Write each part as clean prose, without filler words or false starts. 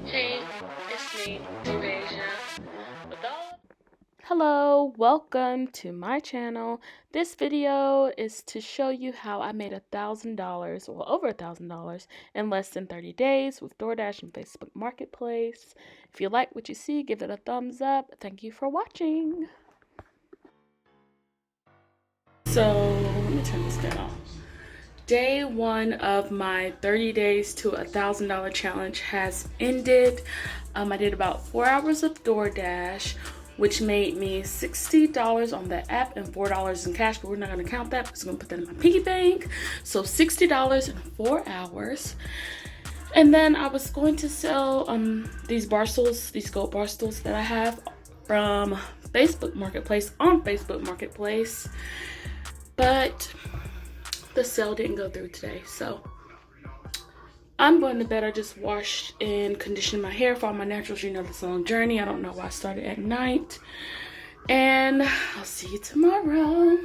Hey, it's me, Tarayjah. Hello, welcome to my channel. This video is to show you how I made $1,000, well over $1,000 in less than 30 days with DoorDash and Facebook Marketplace. If you like what you see, give it a thumbs up. Thank you for watching. So, let me turn this down. Day one of my 30 days to $1,000 challenge has ended. I did about 4 hours of DoorDash, which made me $60 on the app and $4 in cash, but we're not gonna count that because I'm gonna put that in my piggy bank. So $60 in 4 hours. And then I was going to sell these bar stools, these goat bar stools that I have from Facebook Marketplace on Facebook Marketplace. But the sale didn't go through today, so I'm going to bed. I just washed and conditioned my hair for all my naturals. You know, this long journey. I don't know why I started at night. And I'll see you tomorrow.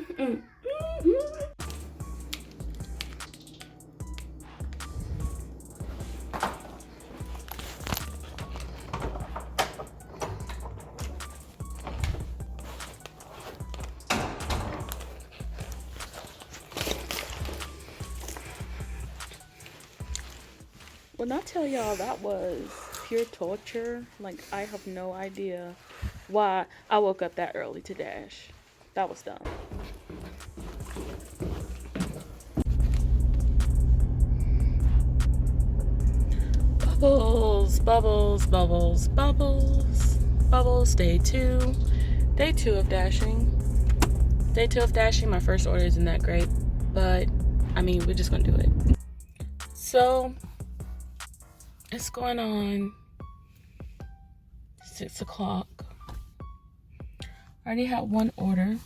When I tell y'all that was pure torture, like I have no idea why I woke up that early to dash. That was dumb. Bubbles, bubbles, bubbles, bubbles, bubbles. Day two of dashing. Day two of dashing. My first order isn't that great, but I mean, we're just gonna do it. So it's going on 6 o'clock. I already had one order,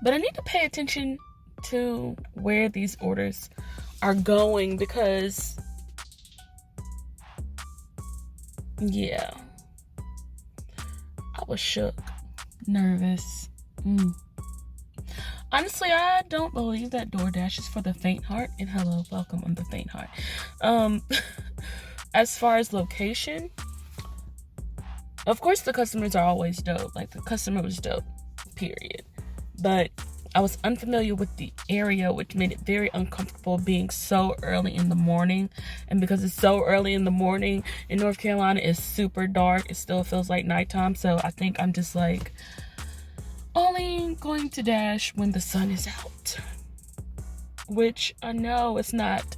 but I need to pay attention to where these orders are going because, yeah, I was shook, nervous. Honestly, I don't believe that DoorDash is for the faint heart. And hello, welcome on the faint heart. As far as location, of course the customers are always dope. Like, the customer was dope, period. But I was unfamiliar with the area, which made it very uncomfortable being so early in the morning. And because it's so early in the morning in North Carolina, it's super dark. It still feels like nighttime. So I think I'm just like only going to dash when the sun is out, which I know it's not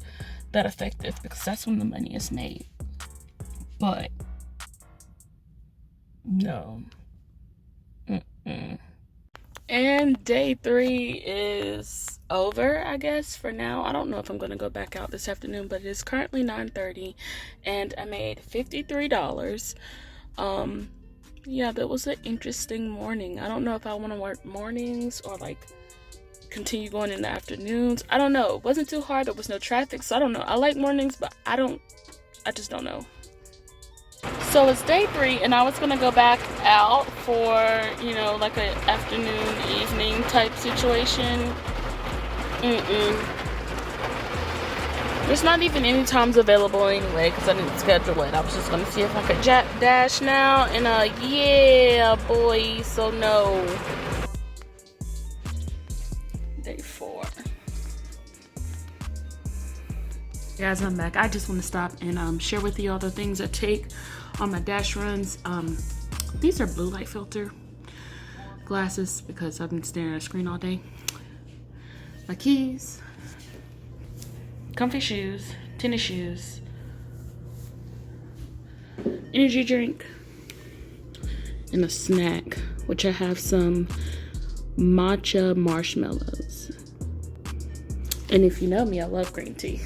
that effective because that's when the money is made. But no. And day three is over, I guess, for now. I don't know if I'm going to go back out this afternoon, but it is currently 9:30 and I made $53. Yeah, that was an interesting morning. I don't know if I want to work mornings or like continue going in the afternoons. I don't know. It wasn't too hard. There was no traffic, so I don't know. I like mornings, but I just don't know. So it's day three, and I was gonna go back out for, you know, like an afternoon, evening type situation. There's not even any times available anyway, because I didn't schedule it. I was just gonna see if I could dash now, and yeah, boy, so no. Day four. Guys, I'm back. I just want to stop and share with you all the things I take on my dash runs. These are blue light filter glasses because I've been staring at a screen all day. My keys, comfy shoes, tennis shoes, energy drink, and a snack, which I have some matcha marshmallows. And if you know me, I love green tea.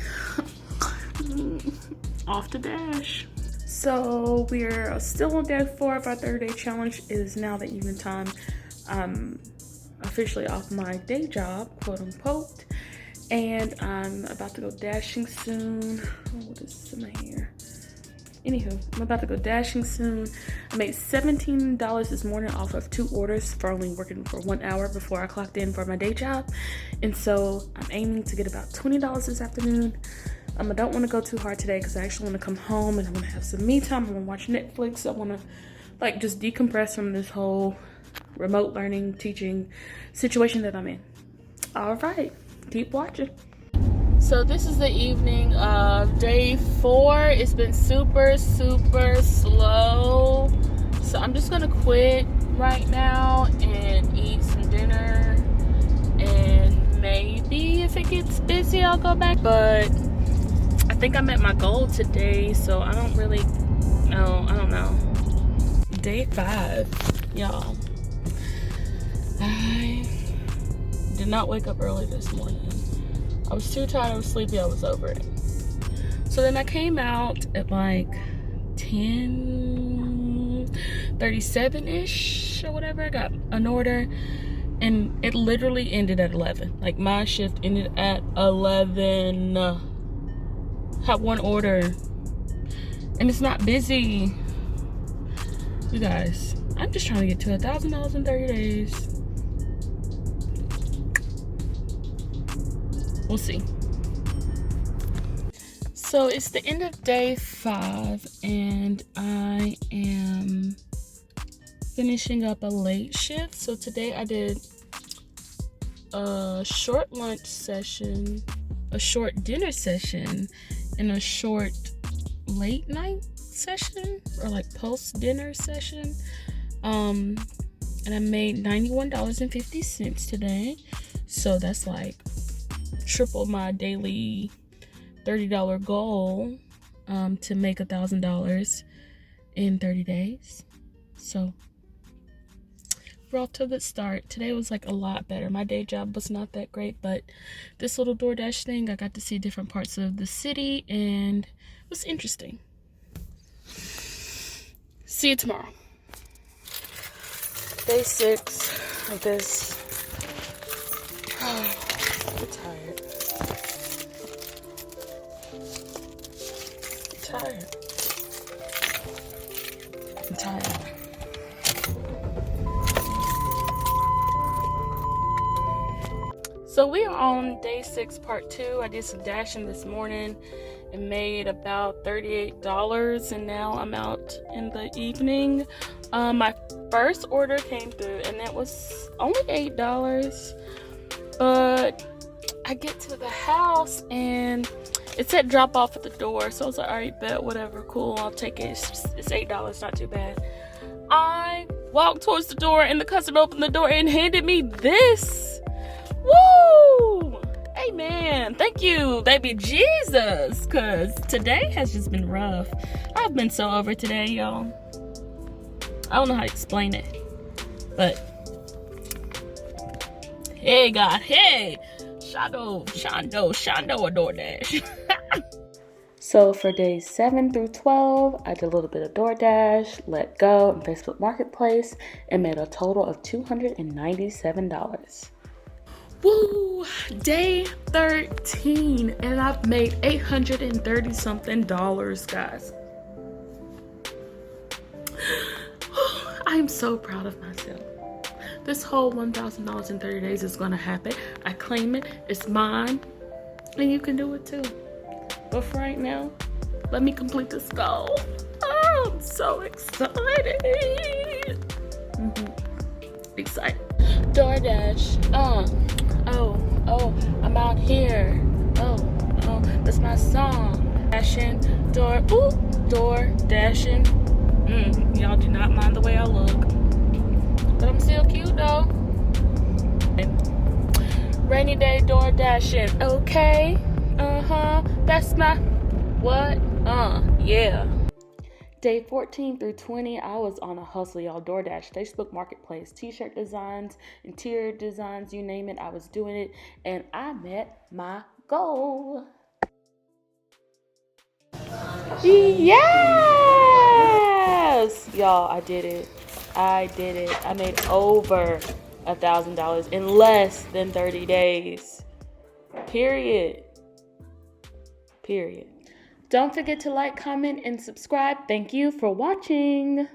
Off to dash. So we're still on day 4 of our 30-day challenge. It is now the evening time. I'm officially off my day job, quote unquote, and I'm about to go dashing soon. Oh, what is in my hair? Anywho, I'm about to go dashing soon. I made $17 this morning off of 2 orders for only working for 1 hour before I clocked in for my day job. And so I'm aiming to get about $20 this afternoon. I don't want to go too hard today because I actually want to come home and I want to have some me time. I want to watch Netflix. I want to like just decompress from this whole remote learning, teaching situation that I'm in. All right, keep watching. So this is the evening of day 4. It's been super slow. So I'm just gonna quit right now and eat some dinner. And maybe if it gets busy, I'll go back. But I think I met my goal today, so I don't really know. I don't know. Day 5, y'all. I did not wake up early this morning. I was too tired, I was sleepy, I was over it. So then I came out at like 10:37-ish or whatever. I got an order and it literally ended at 11. Like my shift ended at 11. Had one order and it's not busy. You guys, I'm just trying to get to $1,000 in 30 days. We'll see. So it's the end of day 5 and I am finishing up a late shift. So today I did a short lunch session, a short dinner session, and a short late night session or like post dinner session. And I made $91.50 today. So that's like triple my daily $30 goal to make $1,000 in 30 days. So we're off to a good start. Today was like a lot better. My day job was not that great, but this little DoorDash thing, I got to see different parts of the city and it was interesting. See you tomorrow. Day 6 of this. I'm tired. I'm tired. So we are on day 6, part 2. I did some dashing this morning and made about $38, and now I'm out in the evening. My first order came through and it was only $8, but I get to the house and it said drop off at the door, so I was like, all right, bet, whatever, cool, I'll take it. It's $8, not too bad. I walked towards the door and the customer opened the door and handed me this. Woo! Amen. Thank you, baby Jesus, because today has just been rough. I've been so over today, y'all. I don't know how to explain it, but hey, God, hey. Shondo, a DoorDash. So for days 7 through 12, I did a little bit of DoorDash, Let Go, and Facebook Marketplace, and made a total of $297. Woo! Day 13, and I've made $830 something, guys. I am so proud of myself. This whole $1,000 in 30 days is gonna happen. I claim it, it's mine, and you can do it too. But for right now, let me complete this goal. Oh, I'm so excited. Excited. DoorDash, I'm out here. That's my song. Dashing, door dashing. Y'all do not mind the way I look. But I'm still cute though. Rainy day door dashing. Okay. That's my what? Yeah. Day 14 through 20, I was on a hustle, y'all. DoorDash, Facebook Marketplace, t-shirt designs, interior designs, you name it, I was doing it, and I met my goal. Yes! Y'all, I did it. I made over $1,000 in less than 30 days. Period. Don't forget to like, comment, and subscribe. Thank you for watching.